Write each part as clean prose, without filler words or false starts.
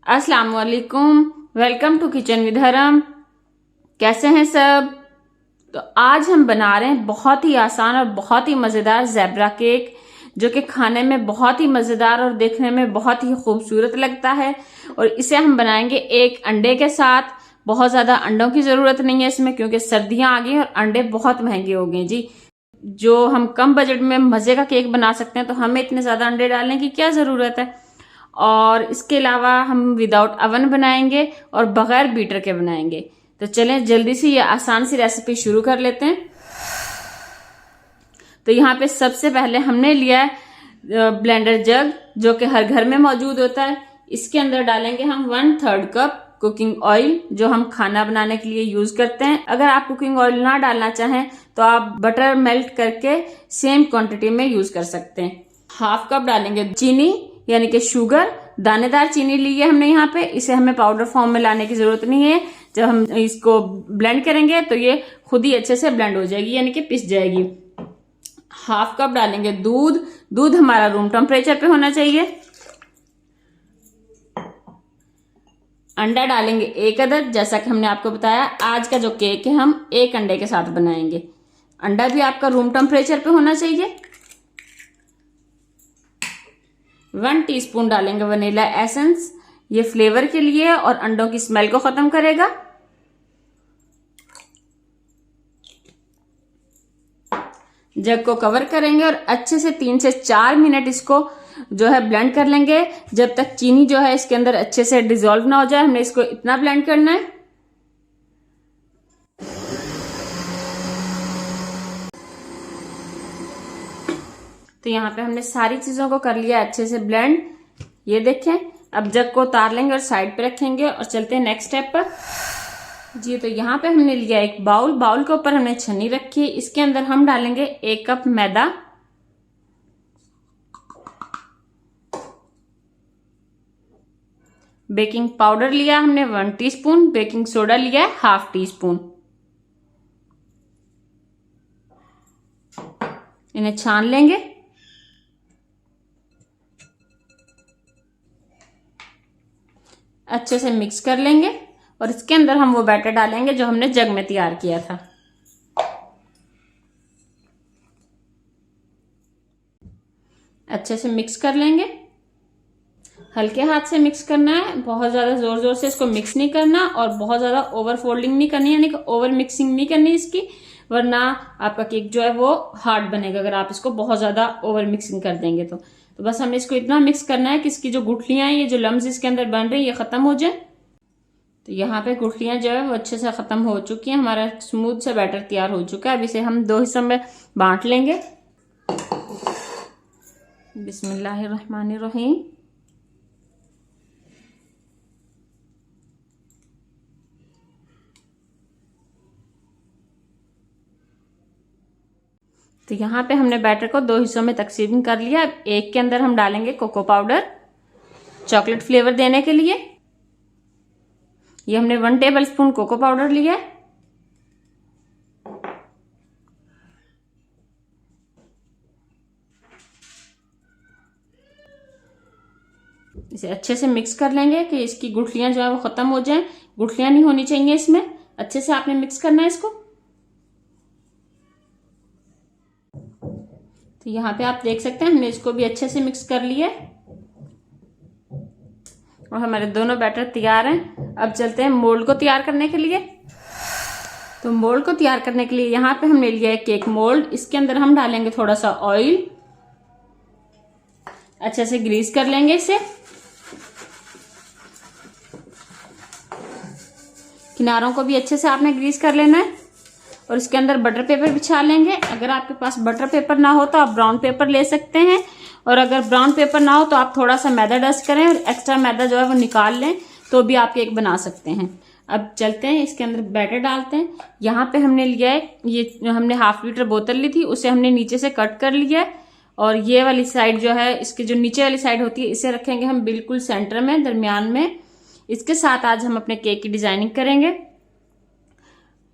अस्सलाम वालेकुम। Welcome to kitchen with हरम। कैसे हैं सब? तो आज हम बना रहे हैं बहुत ही आसान और बहुत ही मज़ेदार ज़ेबरा केक, जो कि खाने में बहुत ही मज़ेदार और देखने में बहुत ही खूबसूरत लगता है। और इसे हम बनाएंगे एक अंडे के साथ। बहुत ज़्यादा अंडों की ज़रूरत नहीं है इसमें, क्योंकि सर्दियाँ आ गई और अंडे बहुत महंगे हो गए जी। जो हम कम बजट में मज़े का केक बना सकते हैं, तो हमें इतने ज़्यादा अंडे डालने की क्या ज़रूरत है। और इसके अलावा हम विदाउट अवन बनाएंगे और बगैर बीटर के बनाएंगे। तो चलें जल्दी से ये आसान सी रेसिपी शुरू कर लेते हैं। तो यहाँ पे सबसे पहले हमने लिया है ब्लेंडर जग, जो कि हर घर में मौजूद होता है। इसके अंदर डालेंगे हम 1/3 कप कुकिंग ऑयल, जो हम खाना बनाने के लिए यूज करते हैं। अगर आप कुकिंग ऑयल ना डालना चाहें तो आप बटर मेल्ट करके सेम क्वांटिटी में यूज कर सकते हैं। 1/2 कप डालेंगे चीनी, यानी कि शुगर। दानेदार चीनी ली है हमने यहाँ पे। इसे हमें पाउडर फॉर्म में लाने की जरूरत नहीं है। जब हम इसको ब्लेंड करेंगे तो ये खुद ही अच्छे से ब्लेंड हो जाएगी, यानी कि पिस जाएगी। 1/2 कप डालेंगे दूध। दूध हमारा रूम टेम्परेचर पे होना चाहिए। अंडा डालेंगे 1 अदद। जैसा कि हमने आपको बताया, आज का जो केक है हम 1 अंडे के साथ बनाएंगे। अंडा भी आपका रूम टेम्परेचर पे होना चाहिए। 1 टीस्पून डालेंगे वनीला एसेंस। ये फ्लेवर के लिए और अंडों की स्मेल को खत्म करेगा। जग को कवर करेंगे और अच्छे से 3 से 4 मिनट इसको जो है ब्लेंड कर लेंगे, जब तक चीनी जो है इसके अंदर अच्छे से डिसॉल्व ना हो जाए। हमने इसको इतना ब्लेंड करना है। तो यहाँ पे हमने सारी चीजों को कर लिया अच्छे से ब्लेंड। ये देखें। अब जग को उतार लेंगे और साइड पे रखेंगे और चलते हैं नेक्स्ट स्टेप पर जी। तो यहाँ पे हमने लिया एक बाउल। बाउल के ऊपर हमने छन्नी रखी है। इसके अंदर हम डालेंगे 1 कप मैदा, बेकिंग पाउडर लिया हमने 1 टीस्पून, बेकिंग सोडा लिया है 1/2 टीस्पून। इन्हें छान लेंगे। अच्छे से मिक्स कर लेंगे और इसके अंदर हम वो बैटर डालेंगे जो हमने जग में तैयार किया था। अच्छे से मिक्स कर लेंगे। हल्के हाथ से मिक्स करना है, बहुत ज्यादा जोर जोर से इसको मिक्स नहीं करना और बहुत ज्यादा ओवर फोल्डिंग नहीं करनी, यानी कि ओवर मिक्सिंग नहीं करनी इसकी, वरना आपका केक जो है वो हार्ड बनेगा अगर आप इसको बहुत ज्यादा ओवर मिक्सिंग कर देंगे तो बस हमें इसको इतना मिक्स करना है कि इसकी जो गुठलियां हैं, ये जो लम्स इसके अंदर बन रही है, ये खत्म हो जाए। तो यहाँ पे गुठलियां जो है वो अच्छे से खत्म हो चुकी हैं। हमारा स्मूथ से बैटर तैयार हो चुका है। अब इसे हम 2 हिस्सों में बांट लेंगे। बिस्मिल्लाहिर्रहमानिर्रहीम। तो यहाँ पे हमने बैटर को 2 हिस्सों में तकसीम कर लिया। अब एक के अंदर हम डालेंगे कोको पाउडर, चॉकलेट फ्लेवर देने के लिए। ये हमने 1 टेबल स्पून कोको पाउडर लिया है। इसे अच्छे से मिक्स कर लेंगे कि इसकी गुठलियां जो है वो खत्म हो जाएं। गुठलियां नहीं होनी चाहिए इसमें। अच्छे से आपने मिक्स करना है इसको। तो यहाँ पे आप देख सकते हैं हमने इसको भी अच्छे से मिक्स कर लिया और हमारे दोनों बैटर तैयार हैं। अब चलते हैं मोल्ड को तैयार करने के लिए। तो मोल्ड को तैयार करने के लिए यहाँ पे हमने लिया है केक मोल्ड। इसके अंदर हम डालेंगे थोड़ा सा ऑयल। अच्छे से ग्रीस कर लेंगे इसे। किनारों को भी अच्छे से आपने ग्रीस कर लेना है और इसके अंदर बटर पेपर बिछा लेंगे। अगर आपके पास बटर पेपर ना हो तो आप ब्राउन पेपर ले सकते हैं, और अगर ब्राउन पेपर ना हो तो आप थोड़ा सा मैदा डस्ट करें और एक्स्ट्रा मैदा जो है वो निकाल लें, तो भी आप केक बना सकते हैं। अब चलते हैं इसके अंदर बैटर डालते हैं। यहाँ पे हमने लिया है, ये हमने 1/2 लीटर बोतल ली थी, उसे हमने नीचे से कट कर लिया है। और ये वाली साइड जो है, इसकी जो नीचे वाली साइड होती है, इसे रखेंगे हम बिल्कुल सेंटर में, दरमियान में। इसके साथ आज हम अपने केक की डिजाइनिंग करेंगे।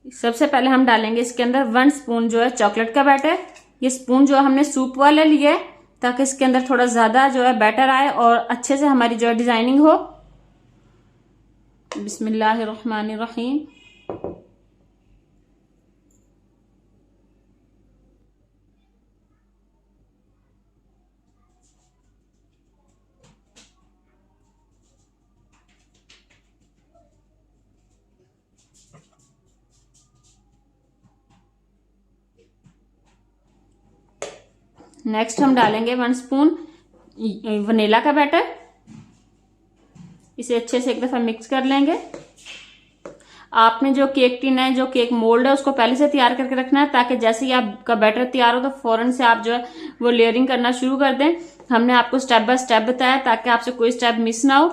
सबसे पहले हम डालेंगे इसके अंदर 1 स्पून जो है चॉकलेट का बैटर। ये स्पून जो है हमने सूप वाला लिया है, ताकि इसके अंदर थोड़ा ज्यादा जो है बैटर आए और अच्छे से हमारी जो है डिजाइनिंग हो। बिस्मिल्लाहिर्रहमानिर्रहीम। नेक्स्ट हम डालेंगे 1 स्पून वनीला का बैटर। इसे अच्छे से एक दफा मिक्स कर लेंगे। आपने जो केक टिन है, जो केक मोल्ड है, उसको पहले से तैयार करके रखना है, ताकि जैसे ही आपका बैटर तैयार हो तो फौरन से आप जो है वो लेयरिंग करना शुरू कर दें। हमने आपको स्टेप बाय स्टेप बताया ताकि आपसे कोई स्टेप मिस ना हो।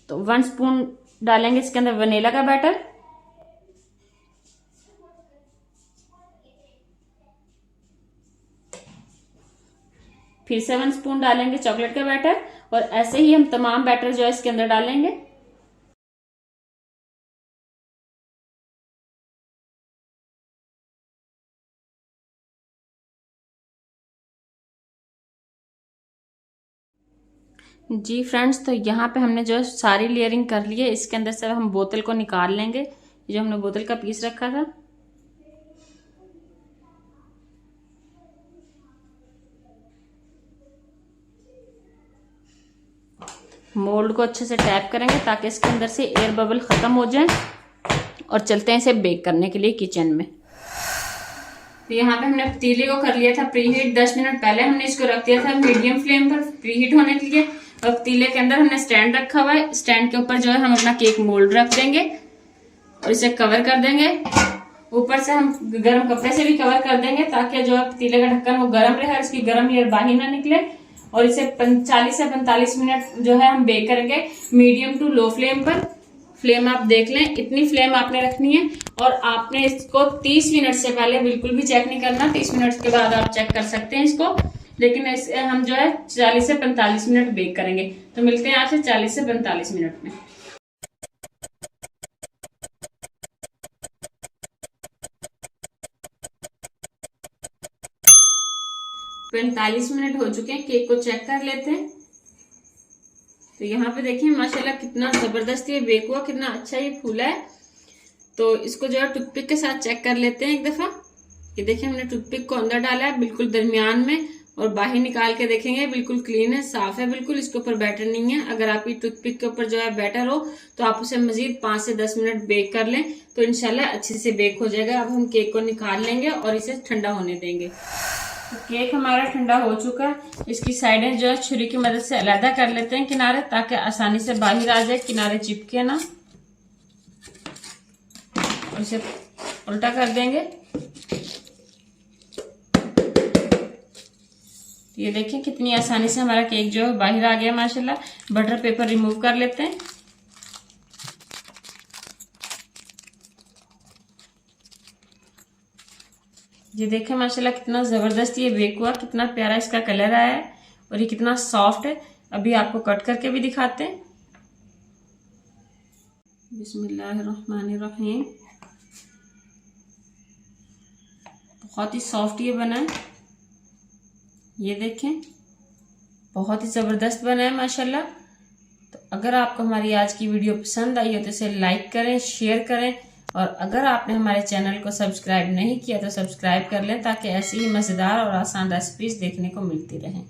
तो 1 स्पून डालेंगे इसके अंदर वनीला का बैटर। फिर से 1 स्पून डालेंगे चॉकलेट का बैटर, और ऐसे ही हम तमाम बैटर जो है इसके अंदर डालेंगे। जी फ्रेंड्स, तो यहाँ पे हमने जो है सारी लेयरिंग कर ली है। इसके अंदर से हम बोतल को निकाल लेंगे, जो हमने बोतल का पीस रखा था। मोल्ड को अच्छे से टैप करेंगे ताकि इसके अंदर से एयर बबल खत्म हो जाए, और चलते हैं इसे बेक करने के लिए किचन में। तो यहाँ पे हमने पतीले को कर लिया था प्रीहीट। 10 मिनट पहले हमने इसको रख दिया था मीडियम फ्लेम पर प्रीहीट होने के लिए। और पतीले के अंदर हमने स्टैंड रखा हुआ है। स्टैंड के ऊपर जो है हम अपना केक मोल्ड रख देंगे और इसे कवर कर देंगे। ऊपर से हम गर्म कपड़े से भी कवर कर देंगे ताकि जो है पतीले का ढक्कन वो गर्म रहे, इसकी गर्म एयर बाहर ना निकले। और इसे 40 से 45 मिनट जो है हम बेक करेंगे मीडियम टू लो फ्लेम पर। फ्लेम आप देख लें, इतनी फ्लेम आपने रखनी है। और आपने इसको 30 मिनट से पहले बिल्कुल भी चेक नहीं करना। 30 मिनट के बाद आप चेक कर सकते हैं इसको, लेकिन इसे हम जो है 40 से 45 मिनट बेक करेंगे। तो मिलते हैं आपसे 40 से 45 मिनट में। 45 मिनट हो चुके हैं। केक को चेक कर लेते हैं। तो यहाँ पे देखिए माशाल्लाह कितना जबरदस्त ये बेक हुआ, कितना अच्छा ये फूला है। तो इसको जो है टूथपिक के साथ चेक कर लेते हैं एक दफा। ये देखिए हमने टूथपिक को अंदर डाला है बिल्कुल दरमियान में, और बाहर निकाल के देखेंगे बिल्कुल क्लीन है, साफ है बिल्कुल। इसके ऊपर बैटर नहीं है। अगर आपकी टूथपिक के ऊपर जो है बैटर हो तो आप उसे मजीद 5 से 10 मिनट बेक कर लें, तो इंशाल्लाह अच्छे से बेक हो जाएगा। अब हम केक को निकाल लेंगे और इसे ठंडा होने देंगे। तो केक हमारा ठंडा हो चुका है। इसकी साइडें जो है छुरी की मदद से अलग कर लेते हैं किनारे, ताकि आसानी से बाहर आ जाए, किनारे चिपके ना। और इसे उल्टा कर देंगे। ये देखिए कितनी आसानी से हमारा केक जो है बाहर आ गया माशाल्लाह। बटर पेपर रिमूव कर लेते हैं। ये देखें माशाल्लाह कितना जबरदस्त ये बेक हुआ, कितना प्यारा इसका कलर आया है, और ये कितना सॉफ्ट है। अभी आपको कट करके भी दिखाते हैं। बिस्मिल्लाहिर्रहमानिर्रहीम। बहुत ही सॉफ्ट ये बना है। ये देखें बहुत ही जबरदस्त बना है माशाल्लाह। तो अगर आपको हमारी आज की वीडियो पसंद आई हो तो इसे लाइक करें, शेयर करें, और अगर आपने हमारे चैनल को सब्सक्राइब नहीं किया तो सब्सक्राइब कर लें, ताकि ऐसी ही मज़ेदार और आसान रेसिपीज देखने को मिलती रहें।